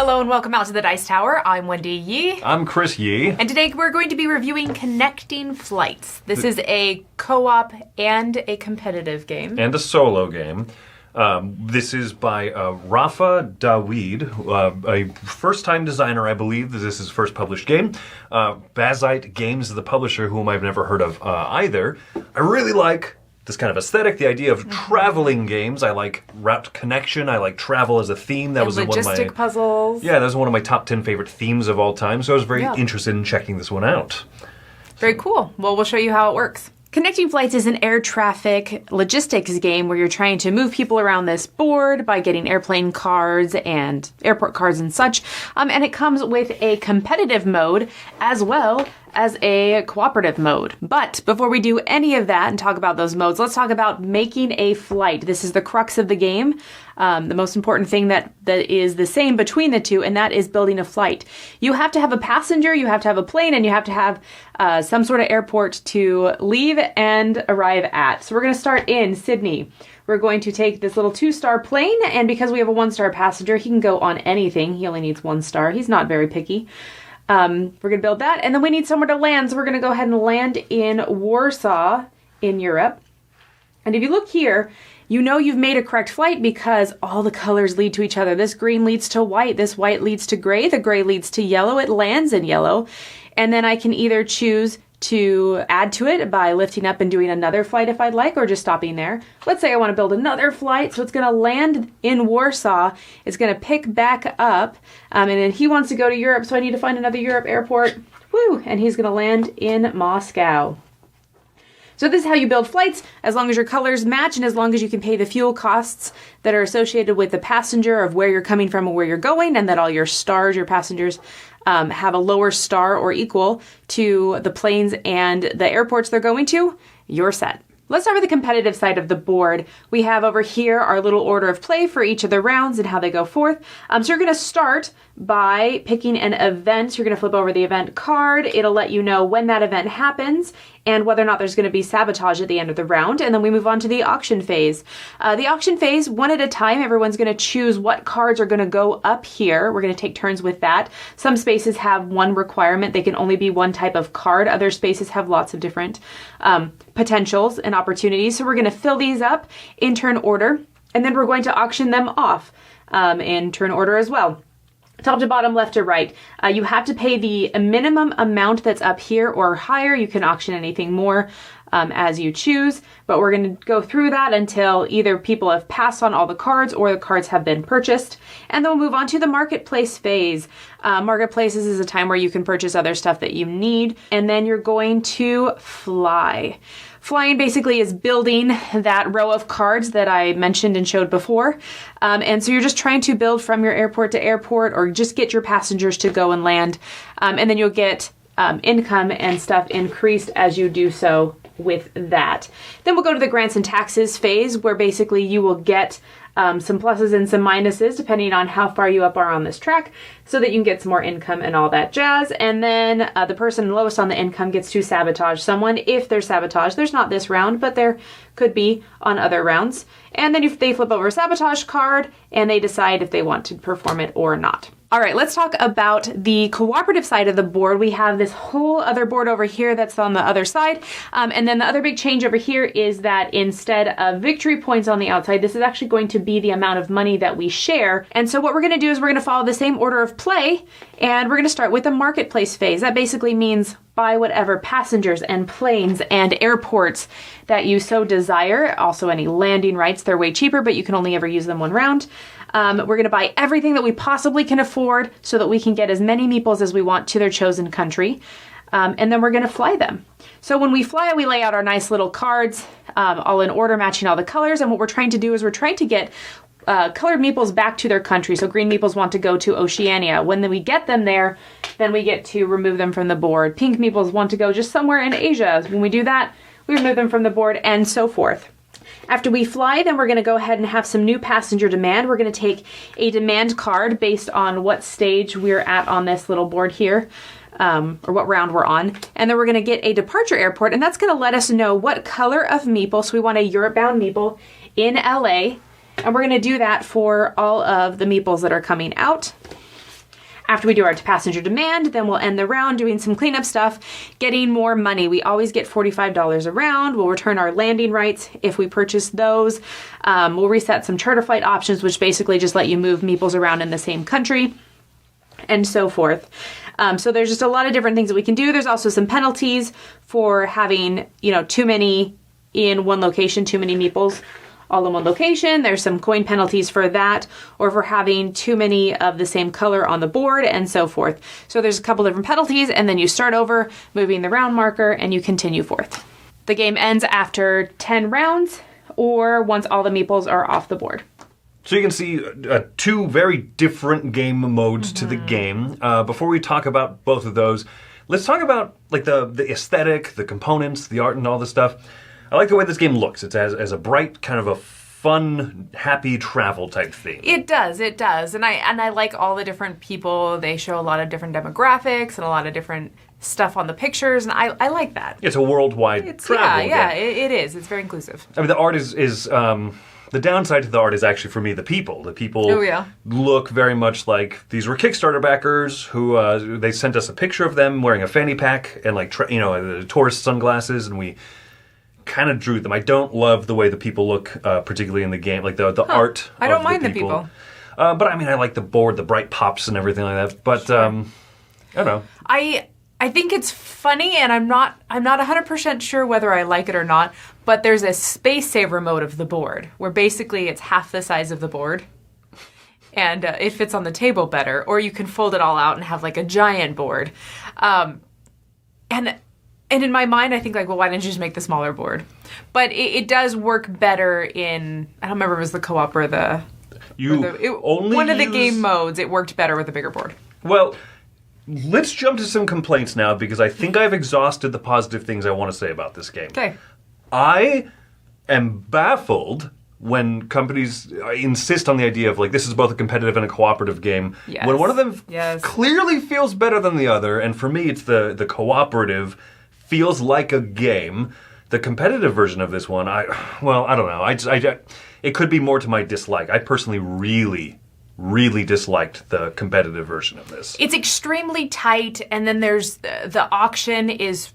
Hello and welcome out to the Dice Tower. I'm Wendy Yi. I'm Chris Yi. And today we're going to be reviewing Connecting Flights. This is a co-op and a competitive game. And a solo game. This is by Rafa Daweed, a first-time designer, I believe. This is his first published game. Bazite Games is the publisher, whom I've never heard of either. I really like this kind of aesthetic, the idea of traveling games. I like route connection. I like travel as a theme. That was logistic one of my puzzles. Yeah, that was one of my top 10 favorite themes of all time. So I was very interested in checking this one out. Very cool. Well, we'll show you how it works. Connecting Flights is an air traffic logistics game where you're trying to move people around this board by getting airplane cards and airport cards and such. And it comes with a competitive mode as well as a cooperative mode. But before we do any of that and talk about those modes, let's talk about making a flight. This is the crux of the game. The most important thing that is the same between the two, and that is building a flight. You have to have a passenger, you have to have a plane, and you have to have some sort of airport to leave and arrive at. So we're going to start in Sydney. We're going to take this little 2-star plane, and because we have a 1-star passenger, he can go on anything. He only needs 1 star. He's not very picky. We're going to build that, and then we need somewhere to land, so we're going to go ahead and land in Warsaw in Europe. And if you look here, you know you've made a correct flight because all the colors lead to each other. This green leads to white, this white leads to gray, the gray leads to yellow, it lands in yellow. And then I can either choose to add to it by lifting up and doing another flight if I'd like, or just stopping there. Let's say I want to build another flight, so it's going to land in Warsaw. It's going to pick back up, and then he wants to go to Europe, so I need to find another Europe airport. Woo! And he's going to land in Moscow. So this is how you build flights, as long as your colors match and as long as you can pay the fuel costs that are associated with the passenger of where you're coming from and where you're going, and that all your stars, your passengers, have a lower star or equal to the planes and the airports they're going to, you're set. Let's start with the competitive side of the board. We have over here our little order of play for each of the rounds and how they go forth. So you're going to start by picking an event. You're going to flip over the event card. It'll let you know when that event happens and whether or not there's going to be sabotage at the end of the round. And then we move on to the auction phase. The auction phase, one at a time, everyone's going to choose what cards are going to go up here. We're going to take turns with that. Some spaces have one requirement. They can only be one type of card. Other spaces have lots of different potentials and opportunities. So we're going to fill these up in turn order, and then we're going to auction them off in turn order as well. Top to bottom, left to right. You have to pay the minimum amount that's up here or higher. You can auction anything more as you choose, but we're going to go through that until either people have passed on all the cards or the cards have been purchased. And then we'll move on to the marketplace phase. Marketplaces is a time where you can purchase other stuff that you need, and then you're going to fly. Flying basically is building that row of cards that I mentioned and showed before. And so you're just trying to build from your airport to airport, or just get your passengers to go and land. And then you'll get income and stuff increased as you do so with that. Then we'll go to the grants and taxes phase, where basically you will get some pluses and some minuses depending on how far you up are on this track, so that you can get some more income and all that jazz. And then the person lowest on the income gets to sabotage someone if there's sabotage. There's not this round, but there could be on other rounds. And then if they flip over a sabotage card and they decide if they want to perform it or not. All right, let's talk about the cooperative side of the board. We have this whole other board over here that's on the other side. And then the other big change over here is that instead of victory points on the outside, this is actually going to be the amount of money that we share. And so what we're going to do is we're going to follow the same order of play, and we're going to start with the marketplace phase. That basically means buy whatever passengers and planes and airports that you so desire. Also any landing rights, they're way cheaper, but you can only ever use them one round. We're going to buy everything that we possibly can afford so that we can get as many meeples as we want to their chosen country. And then we're going to fly them. So when we fly, we lay out our nice little cards, all in order, matching all the colors. And what we're trying to do is we're trying to get colored meeples back to their country. So green meeples want to go to Oceania. When we get them there, then we get to remove them from the board. Pink meeples want to go just somewhere in Asia. When we do that, we remove them from the board, and so forth. After we fly, then we're going to go ahead and have some new passenger demand. We're going to take a demand card based on what stage we're at on this little board here, or what round we're on. And then we're going to get a departure airport, and that's going to let us know what color of meeple. So we want a Europe-bound meeple in LA, and we're going to do that for all of the meeples that are coming out. After we do our passenger demand, then we'll end the round doing some cleanup stuff, getting more money. We always get $45 a round. We'll return our landing rights if we purchase those. We'll reset some charter flight options, which basically just let you move meeples around in the same country, and so forth. So there's just a lot of different things that we can do. There's also some penalties for having, too many in one location, too many meeples all in one location. There's some coin penalties for that, or for having too many of the same color on the board, and so forth. So there's a couple different penalties, and then you start over, moving the round marker, and you continue forth. The game ends after 10 rounds, or once all the meeples are off the board. So you can see two very different game modes to the game. Before we talk about both of those, let's talk about like the aesthetic, the components, the art, and all this stuff. I like the way this game looks. It's as a bright, kind of a fun, happy travel type theme. It does. And I like all the different people. They show a lot of different demographics and a lot of different stuff on the pictures, and I like that. It's a worldwide travel game. Yeah, it is. It's very inclusive. I mean, the art is the downside to the art is actually, for me, the people. The people look very much like these were Kickstarter backers who they sent us a picture of them wearing a fanny pack and tourist sunglasses, and we kind of drew them. I don't love the way the people look, particularly in the game, like the art. I don't mind the people. But I mean, I like the board, the bright pops, and everything like that. But I don't know. I think it's funny, and I'm not 100% sure whether I like it or not. But there's a space saver mode of the board, where basically it's half the size of the board, and it fits on the table better. Or you can fold it all out and have like a giant board. And in my mind, I think like, well, why didn't you just make the smaller board? But it does work better in, I don't remember if it was the co-op or one of the game modes. It worked better with a bigger board. Well, let's jump to some complaints now, because I think I've exhausted the positive things I want to say about this game. Okay. I am baffled when companies insist on the idea of like, this is both a competitive and a cooperative game. Yes. When one of them clearly feels better than the other, and for me it's the cooperative feels like a game. The competitive version of this one, I don't know. It could be more to my dislike. I personally really disliked the competitive version of this. It's extremely tight, and then there's the auction is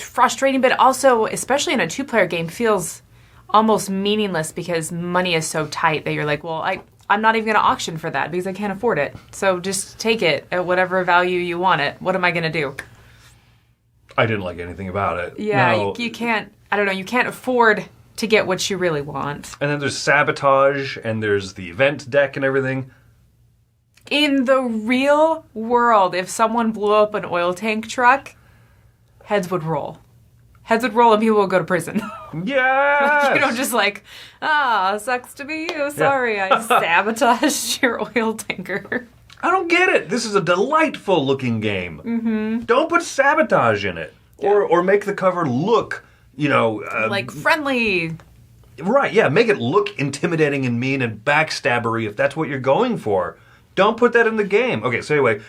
frustrating, but also, especially in a two-player game, feels almost meaningless because money is so tight that you're like, well, I'm not even going to auction for that because I can't afford it. So just take it at whatever value you want it. What am I going to do? I didn't like anything about it. Yeah, no. you can't, I don't know, you can't afford to get what you really want. And then there's sabotage, and there's the event deck and everything. In the real world, if someone blew up an oil tank truck, heads would roll. Heads would roll and people would go to prison. Yes! Just like, sucks to be you. Sorry, I sabotaged your oil tanker. I don't get it. This is a delightful looking game. Mm-hmm. Don't put sabotage in it. Yeah. Or make the cover look, like friendly. Right, yeah. Make it look intimidating and mean and backstabbery if that's what you're going for. Don't put that in the game. Okay, so anyway,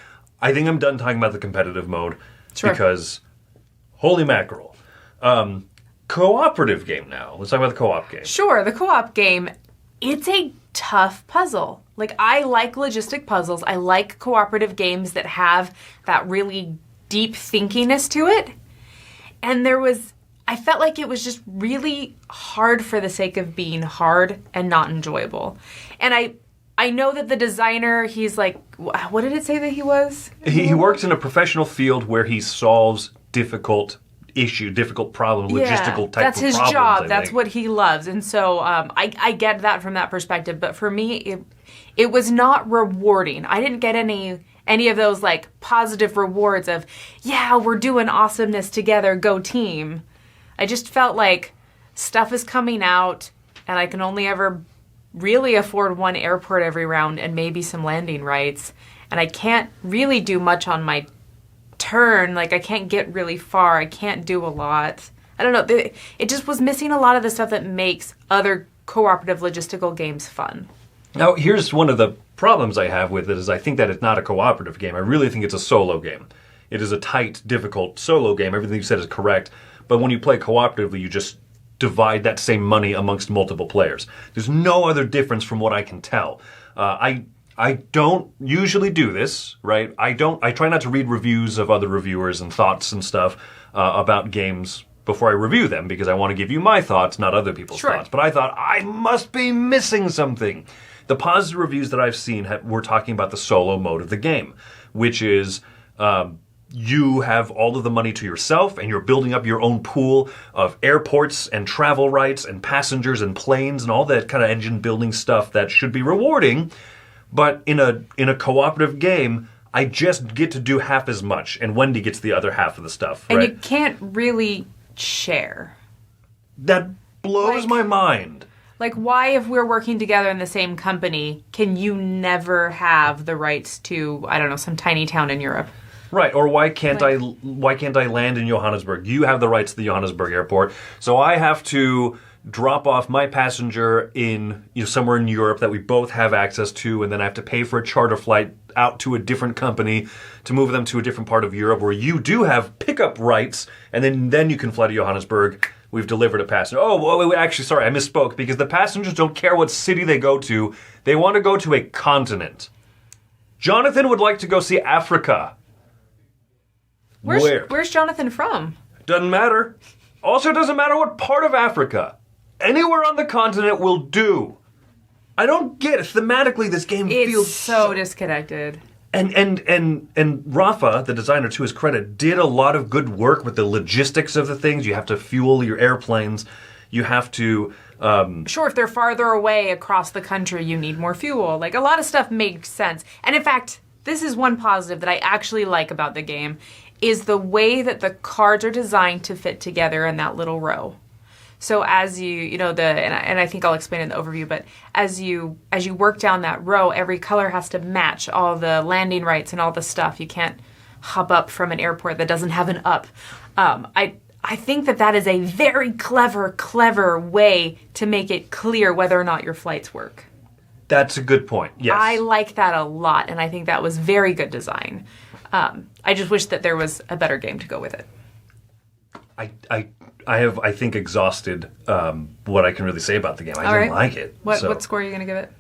I think I'm done talking about the competitive mode. Sure. Because, holy mackerel. Cooperative game now. Let's talk about the co-op game. Sure, the co-op game, it's a tough puzzle. Like, I like logistic puzzles. I like cooperative games that have that really deep thinkiness to it. And I felt like it was just really hard for the sake of being hard and not enjoyable. And I know that the designer, he's like, what did it say that he was? He works in a professional field where he solves difficult problem, logistical type that's of his problems. job. That's what he loves. And so I get that from that perspective. But for me, it was not rewarding. I didn't get any of those like positive rewards of, yeah, we're doing awesomeness together, go team. I just felt like stuff is coming out and I can only ever really afford one airport every round and maybe some landing rights. And I can't really do much on my turn. Like, I can't get really far. I can't do a lot. I don't know. It just was missing a lot of the stuff that makes other cooperative logistical games fun. Now, here's one of the problems I have with it is I think that it's not a cooperative game. I really think it's a solo game. It is a tight, difficult solo game. Everything you said is correct. But when you play cooperatively, you just divide that same money amongst multiple players. There's no other difference from what I can tell. I I don't usually do this, right? I try not to read reviews of other reviewers and thoughts and stuff about games before I review them, because I want to give you my thoughts, not other people's thoughts. But I thought, I must be missing something. The positive reviews that I've seen were talking about the solo mode of the game, which is you have all of the money to yourself, and you're building up your own pool of airports and travel rights and passengers and planes and all that kind of engine building stuff that should be rewarding. But in a cooperative game, I just get to do half as much, and Wendy gets the other half of the stuff. And right? you can't really share. That blows my mind. Like, why, if we're working together in the same company, can you never have the rights to, I don't know, some tiny town in Europe? Right, or why can't I land in Johannesburg? You have the rights to the Johannesburg airport, so I have to drop off my passenger in somewhere in Europe that we both have access to, and then I have to pay for a charter flight out to a different company to move them to a different part of Europe where you do have pickup rights, and then you can fly to Johannesburg. We've delivered a passenger. Oh, well, actually, sorry, I misspoke, because the passengers don't care what city they go to. They want to go to a continent. Jonathan would like to go see Africa. Where's Jonathan from? Doesn't matter. Also, doesn't matter what part of Africa. Anywhere on the continent will do. I don't get it. Thematically, this game feels so disconnected. And Rafa, the designer, to his credit, did a lot of good work with the logistics of the things. You have to fuel your airplanes. You have to... Sure, if they're farther away across the country, you need more fuel. Like, a lot of stuff makes sense. And in fact, this is one positive that I actually like about the game, is the way that the cards are designed to fit together in that little row. So as and I think I'll explain in the overview, but as you work down that row, every color has to match all the landing rights and all the stuff. You can't hop up from an airport that doesn't have an up. I think that is a very clever way to make it clear whether or not your flights work. That's a good point, yes. I like that a lot, and I think that was very good design. I just wish that there was a better game to go with it. I have, I think, exhausted what I can really say about the game. I didn't like it. What score are you going to give it?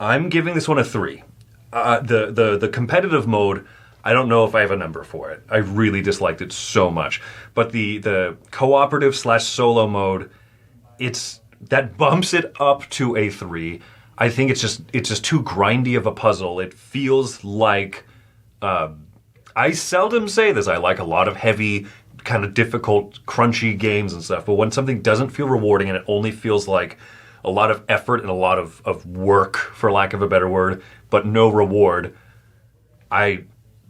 I'm giving this one a 3. The competitive mode, I don't know if I have a number for it. I really disliked it so much. But the cooperative / solo mode, that bumps it up to a 3. I think it's just too grindy of a puzzle. It feels like I seldom say this. I like a lot of heavy, kind of difficult, crunchy games and stuff. But when something doesn't feel rewarding and it only feels like a lot of effort and a lot of work, for lack of a better word, but no reward, I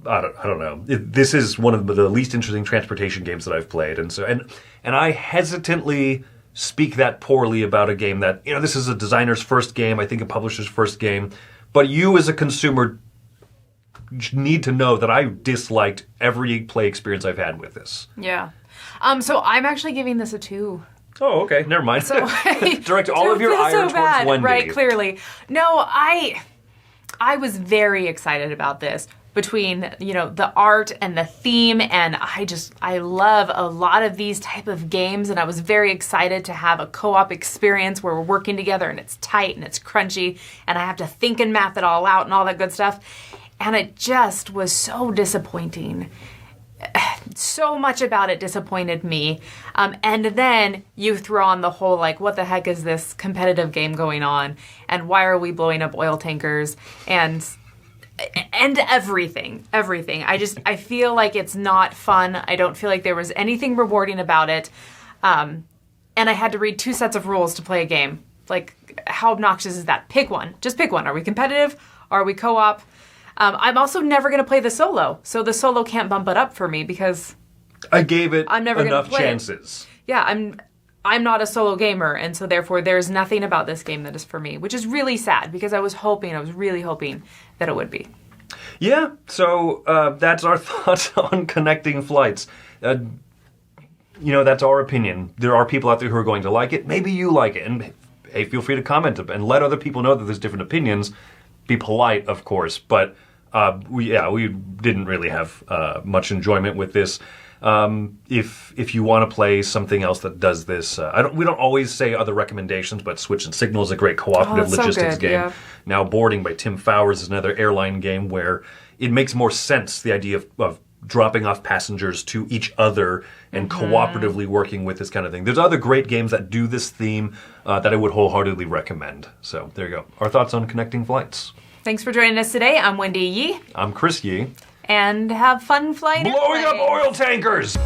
don't know. This is one of the least interesting transportation games that I've played, and I hesitantly speak that poorly about a game that, this is a designer's first game, I think a publisher's first game, but you as a consumer need to know that I disliked every play experience I've had with this. Yeah. So I'm actually giving this a 2. Oh, okay. Never mind. So direct all of your ire towards Wendy. Right, clearly. No, I was very excited about this. Between, the art and the theme, and I love a lot of these type of games, and I was very excited to have a co-op experience where we're working together and it's tight and it's crunchy, and I have to think and map it all out and all that good stuff. And it just was so disappointing. So much about it disappointed me. And then you throw on the whole, what the heck is this competitive game going on? And why are we blowing up oil tankers? And everything. I feel like it's not fun. I don't feel like there was anything rewarding about it. And I had to read 2 sets of rules to play a game. How obnoxious is that? Pick one. Just pick one. Are we competitive? Are we co-op? I'm also never going to play the solo, so the solo can't bump it up for me because I gave it I'm never enough play chances. It. Yeah, I'm not a solo gamer, and so therefore there's nothing about this game that is for me, which is really sad because I was really hoping that it would be. Yeah, so that's our thoughts on connecting flights. That's our opinion. There are people out there who are going to like it. Maybe you like it, and hey, feel free to comment and let other people know that there's different opinions. Be polite, of course, but we didn't really have much enjoyment with this. If you want to play something else that does this, we don't always say other recommendations, but Switch and Signal is a great cooperative that's so logistics good, game. yeah. Now, Boarding by Tim Fowers is another airline game where it makes more sense, the idea of dropping off passengers to each other and cooperatively working with this kind of thing. There's other great games that do this theme that I would wholeheartedly recommend. So there you go. Our thoughts on Connecting Flights. Thanks for joining us today. I'm Wendy Yi. I'm Chris Yi. And have fun flying Blowing up airplanes. oil tankers!